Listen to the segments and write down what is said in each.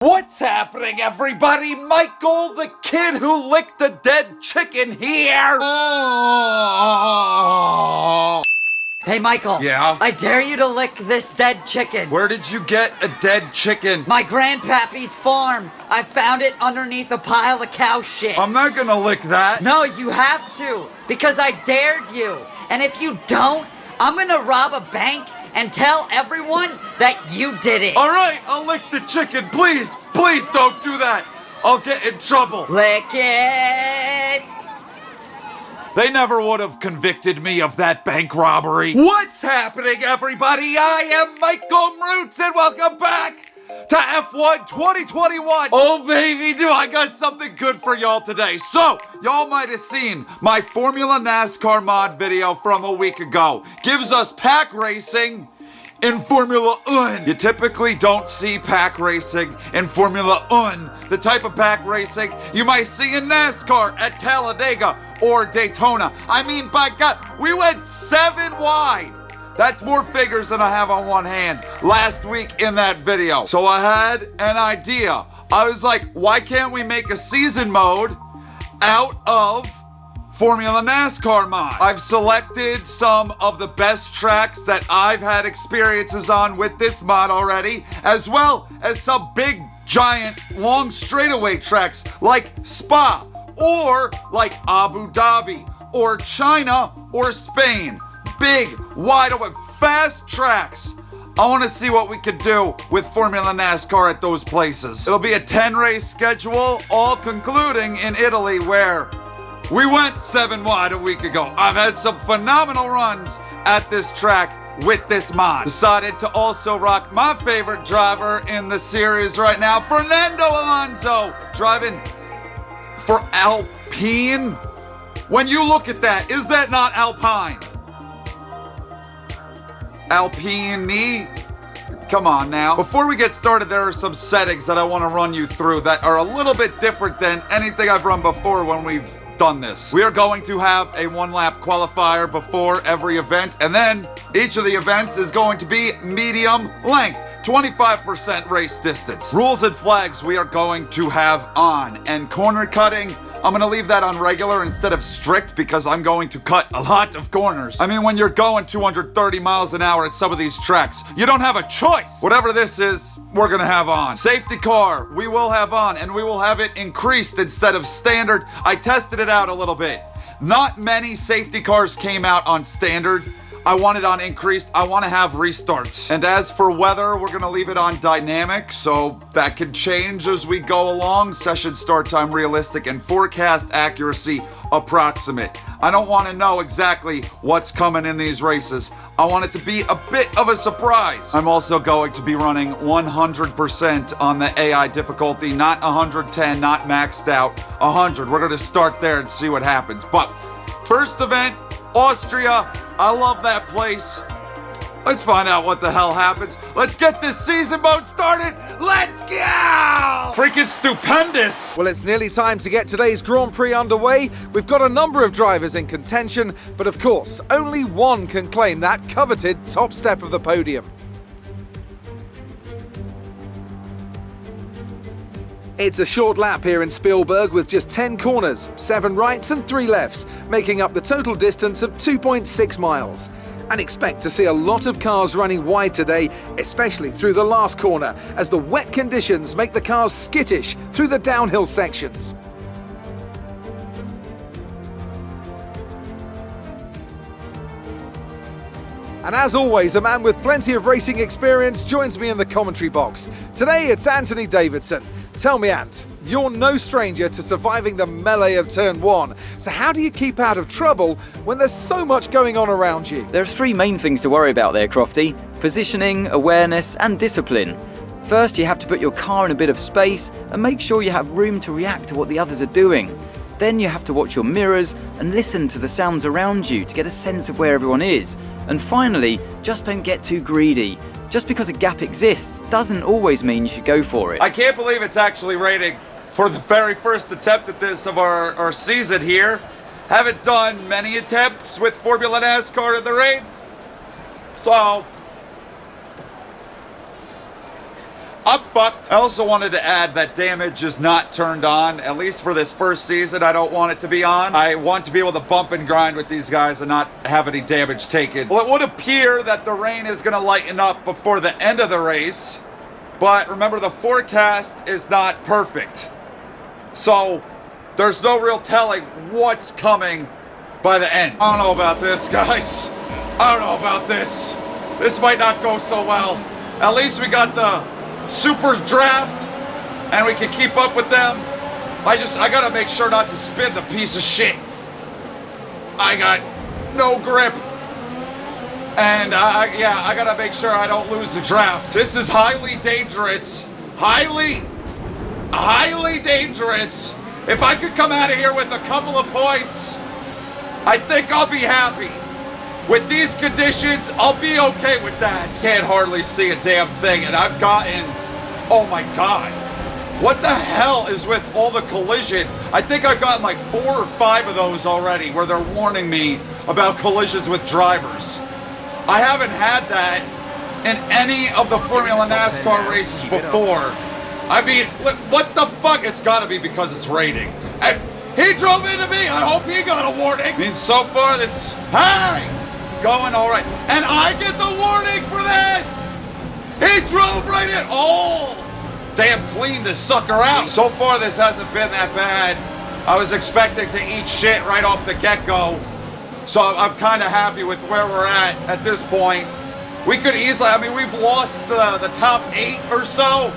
What's happening, everybody? Michael, the kid who licked the dead chicken here! Oh. Hey, Michael. Yeah? I dare you to lick this dead chicken. Where did you get a dead chicken? My grandpappy's farm. I found it underneath a pile of cow shit. I'm not gonna lick that. No, you have to, because I dared you. And if you don't, I'm gonna rob a bank and tell everyone that you did it. Alright, I'll lick the chicken. Please, please don't do that. I'll get in trouble. Lick it. They never would have convicted me of that bank robbery. What's happening, everybody? I am Michael Mrucz, and welcome back to F1 2021. Oh, baby, do I got something good for y'all today. So, y'all might have seen my Formula NASCAR mod video from a week ago. Gives us pack racing in Formula One. You typically don't see pack racing in Formula One, the type of pack racing you might see in NASCAR at Talladega or Daytona. I mean, by God, we went 7 wide. That's more figures than I have on one hand last week in that video. So I had an idea. I was like, why can't we make a season mode out of Formula NASCAR mod? I've selected some of the best tracks that I've had experiences on with this mod already, as well as some big, giant, long straightaway tracks like Spa, or like Abu Dhabi, or China, or Spain. Big, wide open, fast tracks. I want to see what we could do with Formula NASCAR at those places. It'll be a 10-race schedule, all concluding in Italy, where we went 7 wide a week ago. I've had some phenomenal runs at this track with this mod. Decided to also rock my favorite driver in the series right now, Fernando Alonso, driving for Alpine. When you look at that, is that not Alpine? Alpine? Come on now. Before we get started, there are some settings that I want to run you through that are a little bit different than anything I've run before when we've done this. We are going to have a 1-lap qualifier before every event, and then each of the events is going to be medium length, 25% race distance. Rules and flags we are going to have on, and corner cutting, I'm gonna leave that on regular instead of strict because I'm going to cut a lot of corners. I mean, when you're going 230 miles an hour at some of these tracks, you don't have a choice. Whatever this is, we're gonna have on. Safety car, we will have on, and we will have it increased instead of standard. I tested it out a little bit. Not many safety cars came out on standard. I want it on increased. I want to have restarts. And as for weather, we're going to leave it on dynamic, so that can change as we go along. Session start time realistic and forecast accuracy approximate. I don't want to know exactly what's coming in these races. I want it to be a bit of a surprise. I'm also going to be running 100% on the AI difficulty, not 110, not maxed out, 100. We're going to start there and see what happens. But first event, Austria. I love that place. Let's find out what the hell happens. Let's get this season mode started. Let's go! Freaking stupendous. Well, it's nearly time to get today's Grand Prix underway. We've got a number of drivers in contention, but of course, only one can claim that coveted top step of the podium. It's a short lap here in Spielberg with just 10 corners, 7 rights and 3 lefts, making up the total distance of 2.6 miles. And expect to see a lot of cars running wide today, especially through the last corner, as the wet conditions make the cars skittish through the downhill sections. And as always, a man with plenty of racing experience joins me in the commentary box. Today it's Anthony Davidson. Tell me, Ant, you're no stranger to surviving the melee of turn 1. So how do you keep out of trouble when there's so much going on around you? There are 3 main things to worry about there, Crofty. Positioning, awareness and discipline. First, you have to put your car in a bit of space and make sure you have room to react to what the others are doing. Then you have to watch your mirrors and listen to the sounds around you to get a sense of where everyone is. And finally, just don't get too greedy. Just because a gap exists doesn't always mean you should go for it. I can't believe it's actually raining for the very first attempt at this of our season here. Haven't done many attempts with Formula NASCAR in the rain. So I'm fucked. I also wanted to add that damage is not turned on, at least for this first season. I don't want it to be on. I want to be able to bump and grind with these guys and not have any damage taken. Well, it would appear that the rain is going to lighten up before the end of the race, but remember, the forecast is not perfect. So there's no real telling what's coming by the end. I don't know about this, guys. I don't know about this. This might not go so well. At least we got the Supers draft, and we can keep up with them. I gotta make sure not to spin the piece of shit. I got no grip. And I gotta make sure I don't lose the draft. This is highly dangerous. Highly dangerous. If I could come out of here with a couple of points, I think I'll be happy. With these conditions, I'll be okay with that. Can't hardly see a damn thing, and I've gotten, oh my God. What the hell is with all the collision? I think I've gotten like 4 or 5 of those already where they're warning me about collisions with drivers. I haven't had that in any of the Formula NASCAR races before. I mean, what the fuck? It's gotta be because it's raining. He drove into me. I hope he got a warning. I mean, so far this is, hey, going all right. And I get the warning for that. He drove right in. Oh, damn, cleaned this sucker out. So far this hasn't been that bad. I was expecting to eat shit right off the get-go. So I'm kind of happy with where we're at this point. We could easily, I mean, we've lost the top 8 or so.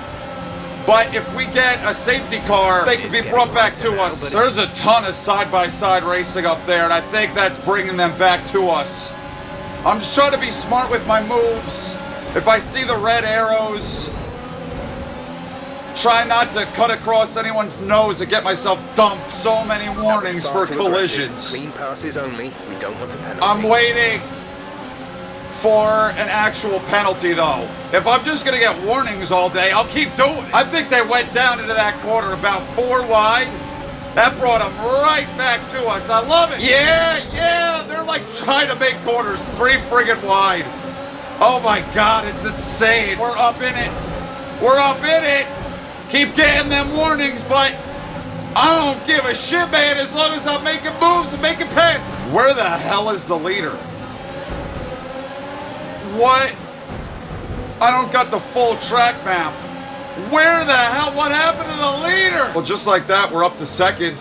But if we get a safety car, they can be brought back to us. There's a ton of side-by-side racing up there, and I think that's bringing them back to us. I'm just trying to be smart with my moves. If I see the red arrows, try not to cut across anyone's nose and get myself dumped. So many warnings for collisions. Clean passes only. We don't want a penalty. I'm waiting for an actual penalty, though. If I'm just gonna get warnings all day, I'll keep doing it. I think they went down into that corner about 4 wide. That brought them right back to us. I love it. Yeah, they're like trying to make corners 3 friggin' wide. Oh my God, it's insane. We're up in it. We're up in it. Keep getting them warnings, but I don't give a shit, man, as long as I'm making moves and making passes. Where the hell is the leader? What? I don't got the full track map. Where the hell? What happened to the leader? Well, just like that, we're up to second.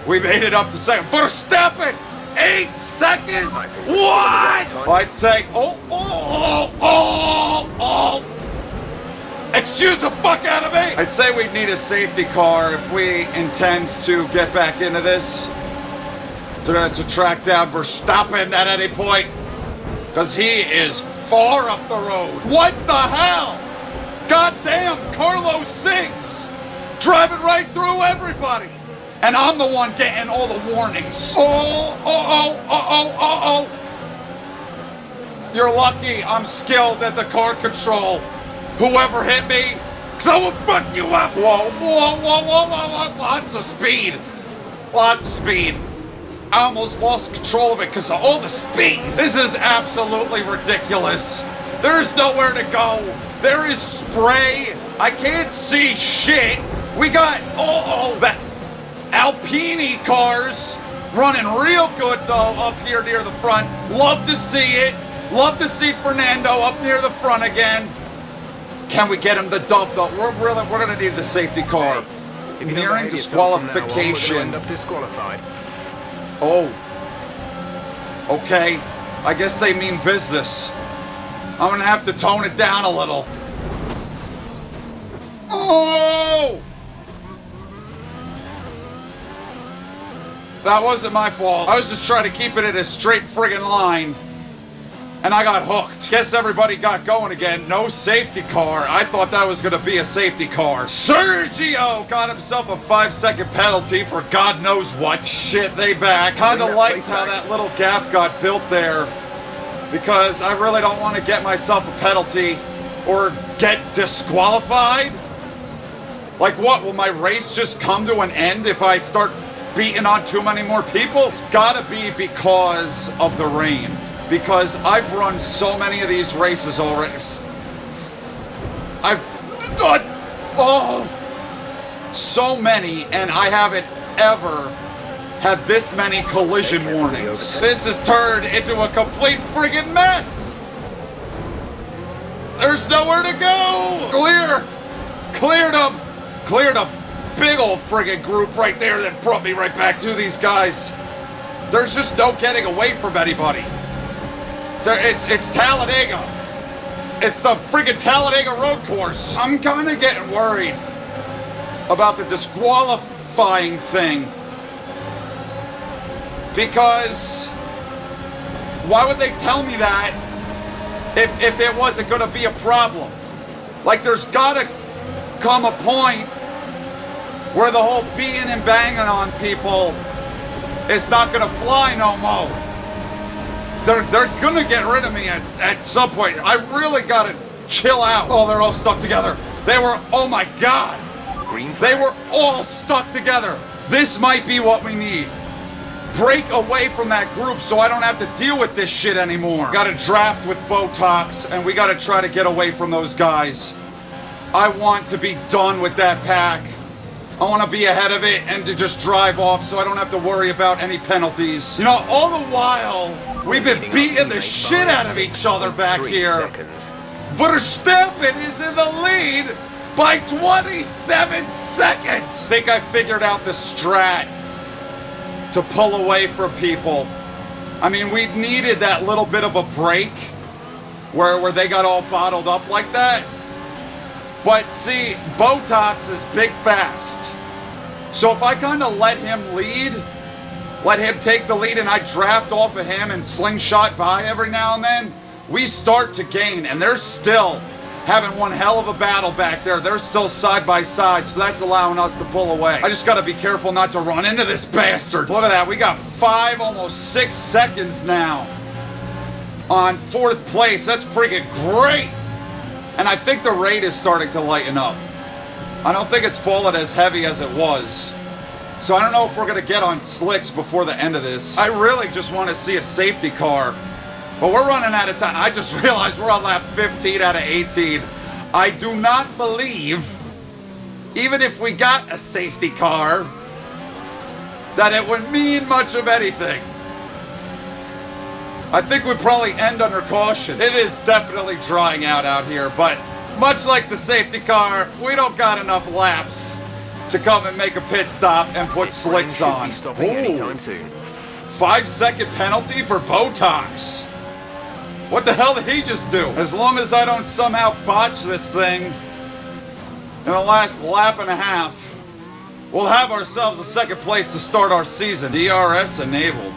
We made it up to second. Verstappen! 8 seconds! What? I'd say, excuse the fuck out of me! I'd say we'd need a safety car if we intend to get back into this. To track down Verstappen at any point. Because he is far up the road. What the hell? Goddamn, Carlos Sings driving right through everybody. And I'm the one getting all the warnings. You're lucky I'm skilled at the car control. Whoever hit me, because I will fuck you up. Whoa. Lots of speed. Lots of speed. I almost lost control of it because of all the speed. This is absolutely ridiculous. There's nowhere to go. There is spray. I can't see shit. We got, the Alpine cars running real good though up here near the front. Love to see it. Love to see Fernando up near the front again. Can we get him the dump though? We're gonna need the safety car. Nearing disqualification. End up disqualified. Oh, okay. I guess they mean business. I'm gonna have to tone it down a little. Oh! That wasn't my fault. I was just trying to keep it in a straight friggin' line. And I got hooked. Guess everybody got going again. No safety car. I thought that was gonna be a safety car. Sergio got himself a 5-second penalty for God knows what. Shit, they back. Kinda liked how that little gap got built there. Because I really don't want to get myself a penalty or get disqualified. Like what, will my race just come to an end if I start beating on too many more people? It's gotta be because of the rain. Because I've run so many of these races already. Oh, so many, and I haven't ever had this many collision warnings. This has turned into a complete friggin' mess. There's nowhere to go. Cleared a big old friggin' group right there that brought me right back to these guys. There's just no getting away from anybody. It's Talladega. It's the friggin' Talladega road course. I'm kind of getting worried about the disqualifying thing. Because why would they tell me that if it wasn't going to be a problem? Like, there's got to come a point where the whole beating and banging on people is not going to fly no more. They're going to get rid of me at some point. I really got to chill out. Oh, they're all stuck together. They were, oh my God. They were all stuck together. This might be what we need. Break away from that group so I don't have to deal with this shit anymore. Gotta draft with Botox, and we gotta try to get away from those guys. I want to be done with that pack. I want to be ahead of it and to just drive off so I don't have to worry about any penalties. You know, all the while, we've been beating the shit out of each other back here. Verstappen is in the lead by 27 seconds. I think I figured out the strat to pull away from people. I mean, we needed that little bit of a break where they got all bottled up like that. But see, Botox is big fast. So if I kind of let him lead, let him take the lead and I draft off of him and slingshot by every now and then, we start to gain, and they're still having one hell of a battle back there. They're still side by side, so that's allowing us to pull away. I just gotta be careful not to run into this bastard. Look at that, we got 5, almost 6 seconds now on 4th place. That's freaking great. And I think the rate is starting to lighten up. I don't think it's fallen as heavy as it was. So I don't know if we're gonna get on slicks before the end of this. I really just want to see a safety car. But we're running out of time. I just realized we're on lap 15 out of 18. I do not believe, even if we got a safety car, that it would mean much of anything. I think we'd probably end under caution. It is definitely drying out here, but much like the safety car, we don't got enough laps to come and make a pit stop and put slicks on. Anytime soon. 5-second penalty for Botox. What the hell did he just do? As long as I don't somehow botch this thing in the last lap and a half, we'll have ourselves a 2nd place to start our season. DRS enabled.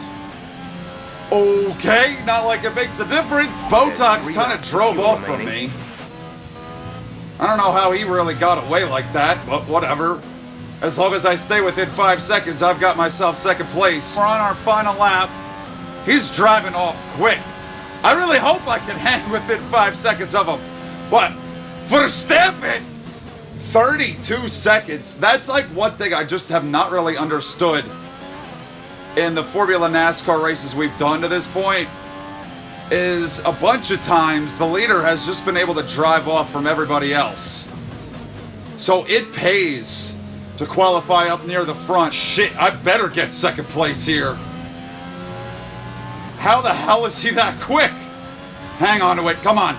Okay, not like it makes a difference. Botox kind of drove off from me. I don't know how he really got away like that, but whatever. As long as I stay within 5 seconds, I've got myself 2nd place. We're on our final lap. He's driving off quick. I really hope I can hang within 5 seconds of him. What? Verstappen? 32 seconds. That's like one thing I just have not really understood in the Formula NASCAR races we've done to this point, is a bunch of times the leader has just been able to drive off from everybody else. So it pays to qualify up near the front. Shit, I better get 2nd place here. How the hell is he that quick? Hang on to it, come on.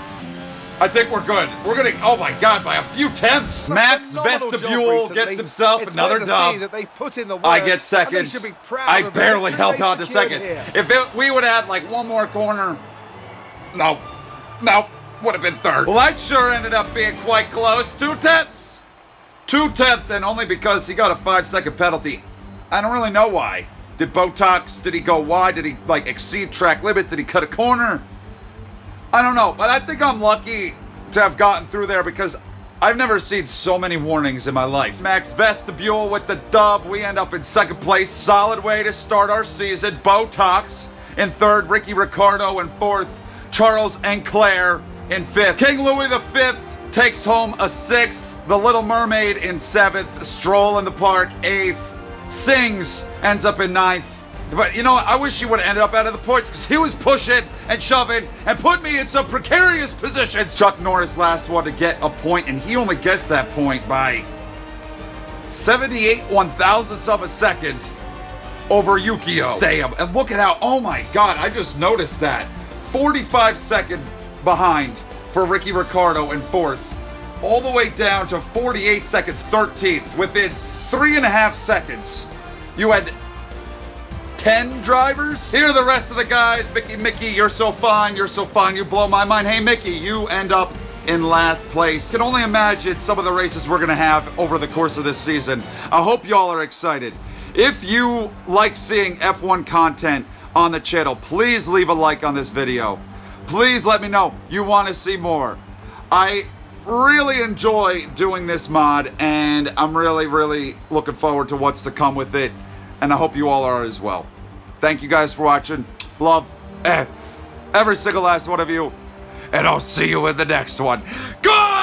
I think we're good. We're gonna, oh my God, by a few tenths. Max Vestibule gets himself another dub. I get 2nd. I barely held on to 2nd. If we would have had like one more corner, no, would have been 3rd. Well, that sure ended up being quite close. 2 tenths. 2 tenths, and only because he got a 5-second penalty. I don't really know why. Did Botox, did he go wide? Did he like exceed track limits? Did he cut a corner? I don't know, but I think I'm lucky to have gotten through there because I've never seen so many warnings in my life. Max Vestibule with the dub. We end up in 2nd place. Solid way to start our season. Botox in 3rd. Ricky Ricardo in 4th. Charles Leclerc in 5th. King Louis V takes home a 6th. The Little Mermaid in 7th. Stroll in the Park 8th. Sings ends up in 9th. But you know what? I wish he would have ended up out of the points because he was pushing and shoving and put me in some precarious positions. Chuck Norris last one to get a point, and he only gets that point by 78 1,000ths of a second over Yukio. Damn, and look at how, oh my God, I just noticed that. 45-second behind for Ricky Ricardo in 4th. All the way down to 48 seconds, 13th. Within 3.5 seconds, you had 10 drivers. Here are the rest of the guys. Mickey, you're so fun. You're so fun. You blow my mind. Hey, Mickey, you end up in last place. Can only imagine some of the races we're going to have over the course of this season. I hope y'all are excited. If you like seeing F1 content on the channel, please leave a like on this video. Please let me know you want to see more. I really enjoy doing this mod, and I'm really looking forward to what's to come with it, and I hope you all are as well. Thank you guys for watching. Love every single last one of you, and I'll see you in the next one. Go!